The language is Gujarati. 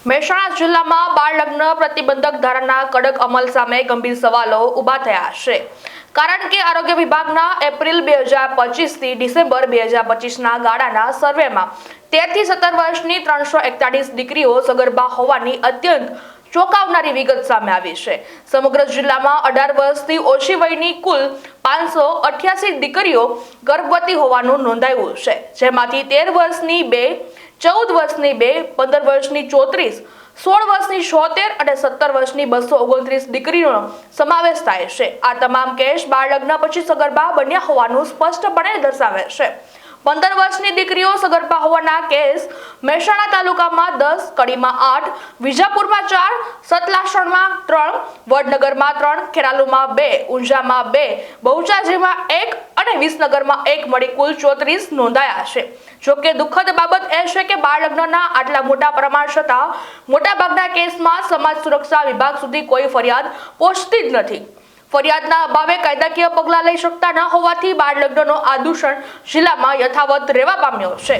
મહેસાણા જિલ્લામાં બાળ લગ્ન પ્રતિબંધક ધારાના કડક અમલ સામે ગંભીર સવાલો ઊભા થયા છે, કારણ કે આરોગ્ય વિભાગના એપ્રિલ 2025 થી ડિસેમ્બર 2025ના ગાળાના સર્વેમાં 13 થી 17 વર્ષની 341 દીકરીઓ સગર્ભા હોવાની અત્યંત ચોંકાવનારી વિગત સામે આવી છે। સમગ્ર જિલ્લામાં 18 વર્ષથી ઓછી વયની કુલ 588 દીકરીઓ ગર્ભવતી હોવાનું નોંધાયું છે, જેમાંથી 13 વર્ષની 2, 14 વર્ષની 2, 15 વર્ષની 34, 16 વર્ષની 76 અને 17 વર્ષની 229 દીકરીઓનો સમાવેશ થાય છે। આ તમામ કેસ બાળ લગ્ન પછી સગર્ભા બન્યા હોવાનું સ્પષ્ટપણે દર્શાવે છે। 15 વર્ષની દીકરીઓ સગર્ભા હોવાના કેસ મહેસાણા તાલુકામાં 10, કડીમાં 8, વિજાપુરમાં 4, સતલાસણમાં 3, વડનગરમાં 3, ખેરાલુમાં 2, ઊંઝામાં 2, બહુચરાજીમાં 1 અને વિસનગરમાં 1 મળી કુલ 34 નોંધાયા છે। જોકે દુઃખદ બાબત એ છે કે બાળ લગ્નના આટલા મોટા પ્રમાણ છતાં મોટાભાગના કેસમાં સમાજ સુરક્ષા વિભાગ સુધી કોઈ ફરિયાદ પહોંચતી જ નથી। ફરિયાદના અભાવે કાયદાકીય પગલાં લઈ શકતા ન હોવાથી બાળ લગ્નનો આ દૂષણ જિલ્લામાં યથાવત રહેવા પામ્યો છે।